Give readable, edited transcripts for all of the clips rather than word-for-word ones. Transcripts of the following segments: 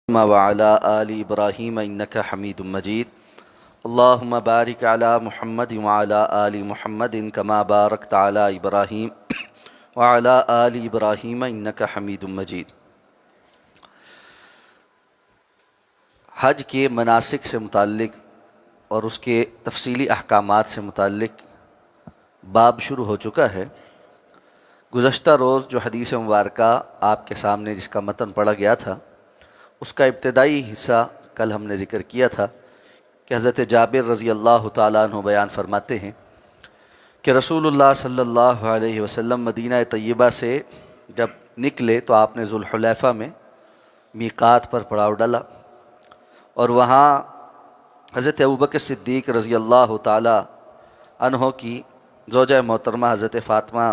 وعلى آل إبراهيم إنك حميد مجيد اللهم بارك على محمد وعلى آل محمد كما باركت على إبراهيم وعلى آل إبراهيم إنك حميد مجيد۔ حج کے مناسک سے متعلق اور اس کے تفصیلی احکامات سے متعلق باب شروع ہو چکا ہے۔ گزشتہ روز جو حدیث مبارکہ آپ کے سامنے جس کا متن پڑھا گیا تھا، اس کا ابتدائی حصہ کل ہم نے ذکر کیا تھا کہ حضرت جابر رضی اللہ تعالیٰ عنہ بیان فرماتے ہیں کہ رسول اللہ صلی اللہ علیہ وسلم مدینہ طیبہ سے جب نکلے تو آپ نے ذوالحلیفہ میں میقات پر پڑاؤ ڈالا، اور وہاں حضرت ابوبکر صدیق رضی اللہ تعالیٰ عنہ کی زوجہ محترمہ حضرت فاطمہ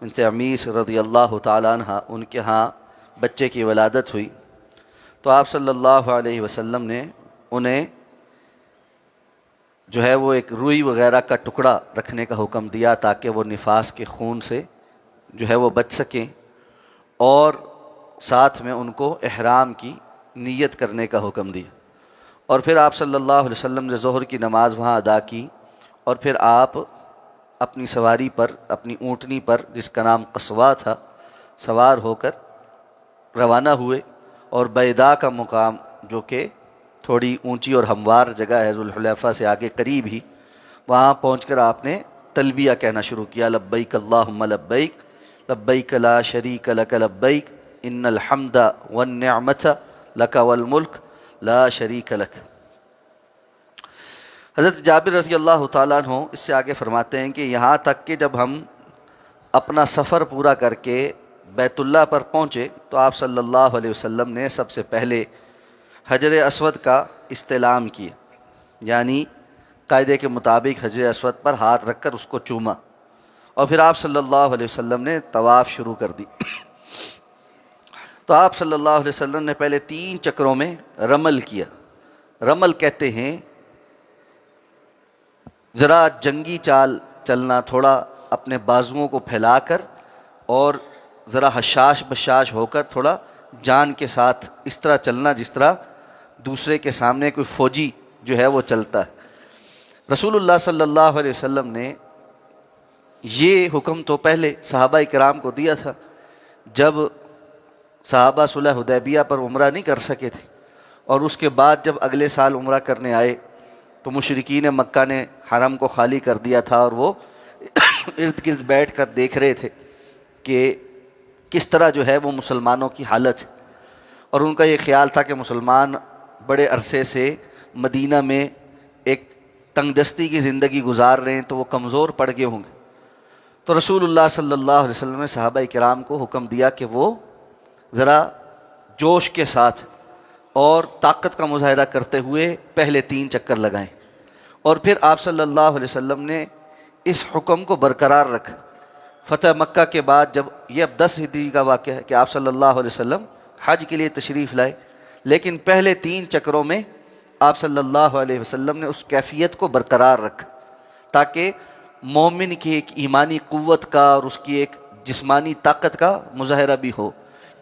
بنت عمیس رضی اللہ تعالیٰ عنہ، ان کے ہاں بچے کی ولادت ہوئی، تو آپ صلی اللہ علیہ وسلم نے انہیں جو ہے وہ ایک روئی وغیرہ کا ٹکڑا رکھنے کا حکم دیا تاکہ وہ نفاس کے خون سے جو ہے وہ بچ سکیں، اور ساتھ میں ان کو احرام کی نیت کرنے کا حکم دیا۔ اور پھر آپ صلی اللہ علیہ وسلم نے ظہر کی نماز وہاں ادا کی، اور پھر آپ اپنی سواری پر، اپنی اونٹنی پر جس کا نام قصوہ تھا، سوار ہو کر روانہ ہوئے، اور بیضاء کا مقام جو کہ تھوڑی اونچی اور ہموار جگہ ہے ذوالحلیفہ سے آگے قریب ہی، وہاں پہنچ کر آپ نے تلبیہ کہنا شروع کیا، لبیک اللہم لبیک لبیک لا شریک لک لبیک ان الحمد والنعمت لک والملک لا شریک لک۔ حضرت جابر رضی اللہ تعالیٰ عنہ اس سے آگے فرماتے ہیں کہ یہاں تک کہ جب ہم اپنا سفر پورا کر کے بیت اللہ پر پہنچے تو آپ صلی اللہ علیہ وسلم نے سب سے پہلے حجر اسود کا استلام کیا، یعنی قاعدے کے مطابق حجر اسود پر ہاتھ رکھ کر اس کو چوما، اور پھر آپ صلی اللہ علیہ وسلم نے طواف شروع کر دی۔ تو آپ صلی اللہ علیہ وسلم نے پہلے 3 چکروں میں رمل کیا۔ رمل کہتے ہیں ذرا جنگی چال چلنا، تھوڑا اپنے بازوؤں کو پھیلا کر اور ذرا حشاش بشاش ہو کر تھوڑا جان کے ساتھ اس طرح چلنا جس طرح دوسرے کے سامنے کوئی فوجی جو ہے وہ چلتا ہے۔ رسول اللہ صلی اللہ علیہ وسلم نے یہ حکم تو پہلے صحابہ کرام کو دیا تھا جب صحابہ صلح حدیبیہ پر عمرہ نہیں کر سکے تھے، اور اس کے بعد جب اگلے سال عمرہ کرنے آئے تو مشرکین مکہ نے حرم کو خالی کر دیا تھا، اور وہ ارد گرد بیٹھ کر دیکھ رہے تھے کہ کس طرح جو ہے وہ مسلمانوں کی حالت ہے، اور ان کا یہ خیال تھا کہ مسلمان بڑے عرصے سے مدینہ میں ایک تنگ دستی کی زندگی گزار رہے ہیں تو وہ کمزور پڑ گئے ہوں گے۔ تو رسول اللہ صلی اللہ علیہ وسلم نے صحابہ کرام کو حکم دیا کہ وہ ذرا جوش کے ساتھ اور طاقت کا مظاہرہ کرتے ہوئے پہلے 3 چکر لگائیں، اور پھر آپ صلی اللہ علیہ وسلم نے اس حکم کو برقرار رکھا۔ فتح مکہ کے بعد جب یہ اب 10 ہجری کا واقعہ ہے کہ آپ صلی اللہ علیہ وسلم حج کے لیے تشریف لائے، لیکن پہلے 3 چکروں میں آپ صلی اللہ علیہ وسلم نے اس کیفیت کو برقرار رکھا تاکہ مومن کی ایک ایمانی قوت کا اور اس کی ایک جسمانی طاقت کا مظاہرہ بھی ہو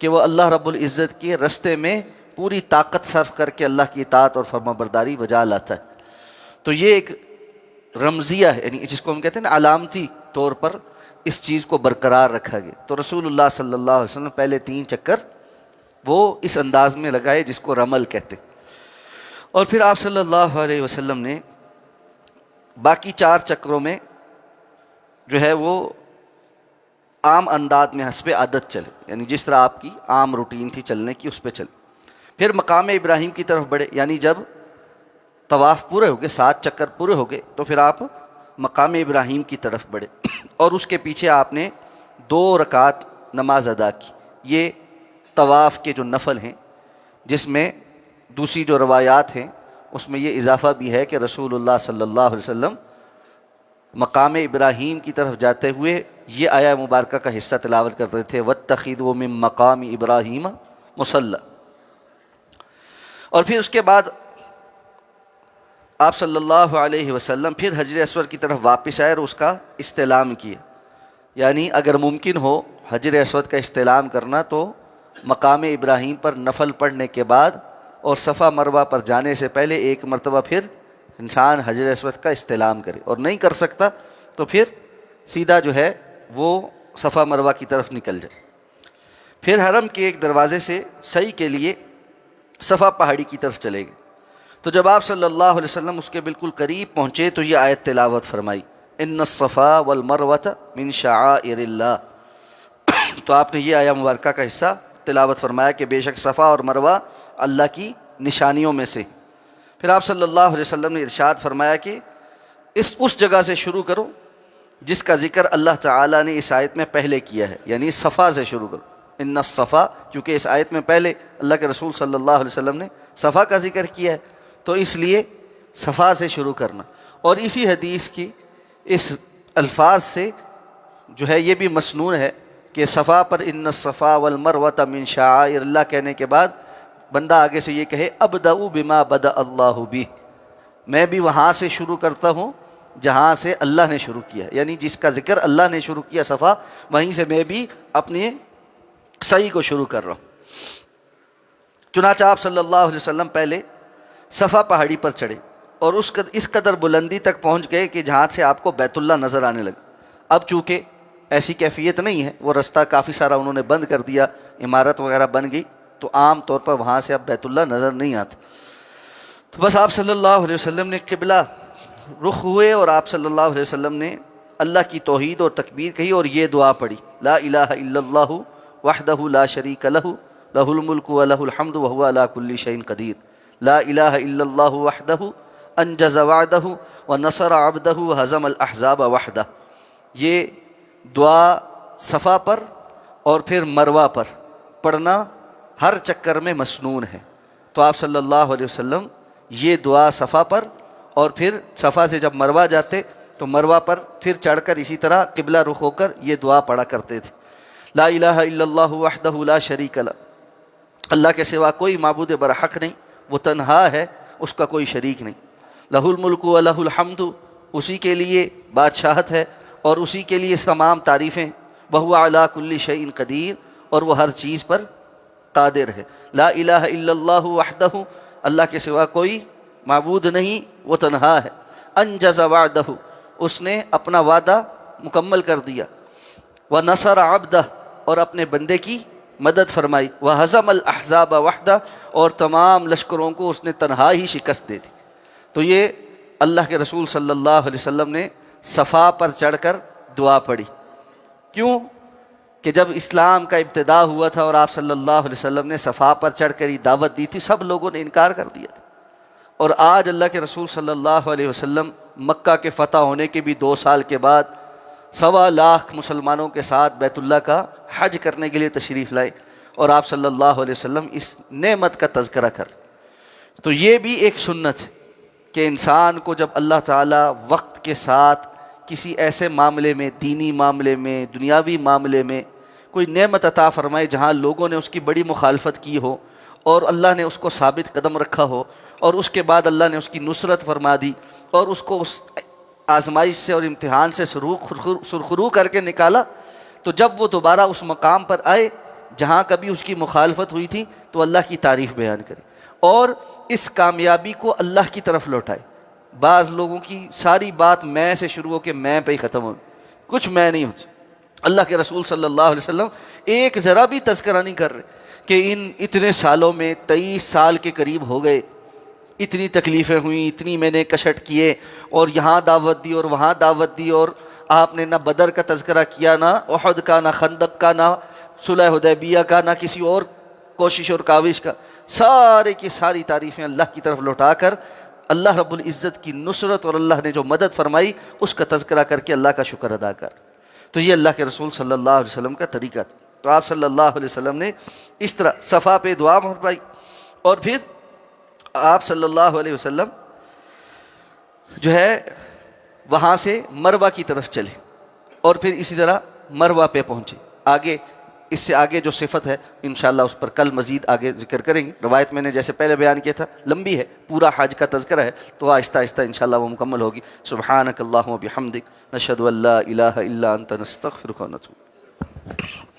کہ وہ اللہ رب العزت کے رستے میں پوری طاقت صرف کر کے اللہ کی اطاعت اور فرما برداری بجا لاتا ہے۔ تو یہ ایک رمزیہ ہے، یعنی جس کو ہم کہتے ہیں نا علامتی طور پر اس چیز کو برقرار رکھا گیا۔ تو رسول اللہ صلی اللہ علیہ وسلم پہلے 3 چکر وہ اس انداز میں لگائے جس کو رمل کہتے، اور پھر آپ صلی اللہ علیہ وسلم نے باقی 4 چکروں میں جو ہے وہ عام انداز میں حسب عادت چلے، یعنی جس طرح آپ کی عام روٹین تھی چلنے کی اس پہ چلے۔ پھر مقام ابراہیم کی طرف بڑھے، یعنی جب طواف پورے ہو گئے، 7 چکر پورے ہو گئے تو پھر آپ مقام ابراہیم کی طرف بڑھے، اور اس کے پیچھے آپ نے 2 رکعت نماز ادا کی۔ یہ طواف کے جو نفل ہیں، جس میں دوسری جو روایات ہیں اس میں یہ اضافہ بھی ہے کہ رسول اللہ صلی اللہ علیہ وسلم مقام ابراہیم کی طرف جاتے ہوئے یہ آیہ مبارکہ کا حصہ تلاوت کرتے تھے، وَاتَّخِذُوا مِن مَّقَامِ إِبْرَاهِيمَ مُصَلًّى۔ اور پھر اس کے بعد آپ صلی اللہ علیہ وسلم پھر حجر اسود کی طرف واپس آئے اور اس کا استلام کیا، یعنی اگر ممکن ہو حجر اسود کا استلام کرنا تو مقام ابراہیم پر نفل پڑھنے کے بعد اور صفا مروہ پر جانے سے پہلے ایک مرتبہ پھر انسان حجر اسود کا استلام کرے، اور نہیں کر سکتا تو پھر سیدھا جو ہے وہ صفا مروہ کی طرف نکل جائے۔ پھر حرم کے ایک دروازے سے سعی کے لیے صفا پہاڑی کی طرف چلے گئے۔ تو جب آپ صلی اللہ علیہ وسلم اس کے بالکل قریب پہنچے تو یہ آیت تلاوت فرمائی، ان الصفا والمروۃ من شعائر اللہ۔ تو آپ نے یہ آیہ مبارکہ کا حصہ تلاوت فرمایا کہ بے شک صفا اور مروہ اللہ کی نشانیوں میں سے۔ پھر آپ صلی اللہ علیہ وسلم نے ارشاد فرمایا کہ اس جگہ سے شروع کرو جس کا ذکر اللہ تعالیٰ نے اس آیت میں پہلے کیا ہے، یعنی صفا سے شروع کرو۔ ان الصفا، کیونکہ اس آیت میں پہلے اللہ کے رسول صلی اللہ علیہ وسلم نے صفا کا ذکر کیا ہے، تو اس لیے صفا سے شروع کرنا۔ اور اسی حدیث کی اس الفاظ سے جو ہے یہ بھی مسنون ہے کہ صفا پر ان الصفا والمروۃ من شعائر اللہ کہنے کے بعد بندہ آگے سے یہ کہے ابدأ بما بدأ اللہ بہ، میں بھی وہاں سے شروع کرتا ہوں جہاں سے اللہ نے شروع کیا، یعنی جس کا ذکر اللہ نے شروع کیا صفا، وہیں سے میں بھی اپنے سعی کو شروع کر رہا ہوں۔ چنانچہ آپ صلی اللہ علیہ وسلم پہلے صفا پہاڑی پر چڑھے اور اس قدر بلندی تک پہنچ گئے کہ جہاں سے آپ کو بیت اللہ نظر آنے لگا۔ اب چونکہ ایسی کیفیت نہیں ہے، وہ رستہ کافی سارا انہوں نے بند کر دیا، عمارت وغیرہ بن گئی، تو عام طور پر وہاں سے اب بیت اللہ نظر نہیں آتا۔ تو بس آپ صلی اللہ علیہ وسلم نے قبلہ رخ ہوئے اور آپ صلی اللہ علیہ وسلم نے اللہ کی توحید اور تکبیر کہی اور یہ دعا پڑھی، لا الہ الا اللہ وحدہ لا شریک لہ لہ الملک ولہ الحمد وہو علی کل شیء قدیر، لا الہ الا اللہ وحدہ انجز وعدہ ونصر عبدہ وہزم الاحزاب وحدہ۔ یہ دعا صفا پر اور پھر مروہ پر پڑھنا ہر چکر میں مسنون ہے۔ تو آپ صلی اللہ علیہ وسلم یہ دعا صفا پر اور پھر صفا سے جب مروہ جاتے تو مروہ پر پھر چڑھ کر اسی طرح قبلہ رخ ہو کر یہ دعا پڑھا کرتے تھے، لا الہ الا اللہ وحدہ لا شریک لہ، اللہ کے سوا کوئی معبود برحق نہیں، وہ تنہا ہے، اس کا کوئی شریک نہیں، لہ الملک و لہ الحمد، اسی کے لیے بادشاہت ہے اور اسی کے لیے تمام تعریفیں، وہو علی کل شیء قدیر، اور وہ ہر چیز پر قادر ہے، لا الہ الا اللہ وحدہ، اللہ کے سوا کوئی معبود نہیں، وہ تنہا ہے، انجز وعدہ، اس نے اپنا وعدہ مکمل کر دیا، ونصر عبدہ، اور اپنے بندے کی مدد فرمائی، وہزم الاحزاب وحدہ، اور تمام لشکروں کو اس نے تنہا ہی شکست دے دی۔ تو یہ اللہ کے رسول صلی اللہ علیہ وسلم نے صفا پر چڑھ کر دعا پڑھی۔ کیوں کہ جب اسلام کا ابتدا ہوا تھا اور آپ صلی اللہ علیہ وسلم نے صفا پر چڑھ کر ہی دعوت دی تھی، سب لوگوں نے انکار کر دیا تھا، اور آج اللہ کے رسول صلی اللہ علیہ وسلم مکہ کے فتح ہونے کے بھی 2 سال کے بعد 1.25 لاکھ مسلمانوں کے ساتھ بیت اللہ کا حج کرنے کے لیے تشریف لائے، اور آپ صلی اللہ علیہ وسلم اس نعمت کا تذکرہ کر۔ تو یہ بھی ایک سنت ہے کہ انسان کو جب اللہ تعالیٰ وقت کے ساتھ کسی ایسے معاملے میں، دینی معاملے میں، دنیاوی معاملے میں کوئی نعمت عطا فرمائے جہاں لوگوں نے اس کی بڑی مخالفت کی ہو اور اللہ نے اس کو ثابت قدم رکھا ہو، اور اس کے بعد اللہ نے اس کی نصرت فرما دی اور اس کو اس آزمائش سے اور امتحان سے سرخرو کر کے نکالا، تو جب وہ دوبارہ اس مقام پر آئے جہاں کبھی اس کی مخالفت ہوئی تھی تو اللہ کی تعریف بیان کرے اور اس کامیابی کو اللہ کی طرف لوٹائے۔ بعض لوگوں کی ساری بات میں سے شروع ہو کے میں پہ ہی ختم ہو، کچھ میں نہیں ہوتی۔ اللہ کے رسول صلی اللہ علیہ وسلم ایک ذرا بھی تذکرہ نہیں کر رہے کہ اتنے سالوں میں 23 سال کے قریب ہو گئے، اتنی تکلیفیں ہوئیں، اتنی میں نے کشٹ کیے اور یہاں دعوت دی اور وہاں دعوت دی، اور آپ نے نہ بدر کا تذکرہ کیا، نہ احد کا، نہ خندق کا، نہ صلح حدیبیہ کا، نہ کسی اور کوشش اور کاوش کا، سارے کی ساری تعریفیں اللہ کی طرف لوٹا کر اللہ رب العزت کی نصرت اور اللہ نے جو مدد فرمائی اس کا تذکرہ کر کے اللہ کا شکر ادا کر۔ تو یہ اللہ کے رسول صلی اللہ علیہ وسلم کا طریقہ تھا۔ تو آپ صلی اللہ علیہ وسلم نے اس طرح صفا پہ دعا فرمائی اور پھر آپ صلی اللہ علیہ وسلم جو ہے وہاں سے مروہ کی طرف چلے اور پھر اسی طرح مروہ پہ پہنچے۔ آگے اس سے آگے جو صفت ہے انشاءاللہ اس پر کل مزید آگے ذکر کریں گے۔ روایت میں نے جیسے پہلے بیان کیا تھا لمبی ہے، پورا حج کا تذکرہ ہے، تو آہستہ آہستہ انشاءاللہ وہ مکمل ہوگی۔ سبحانک اللہم و بحمدک، نشہد ان لا الہ الا انت، نستغفرک و نتوب۔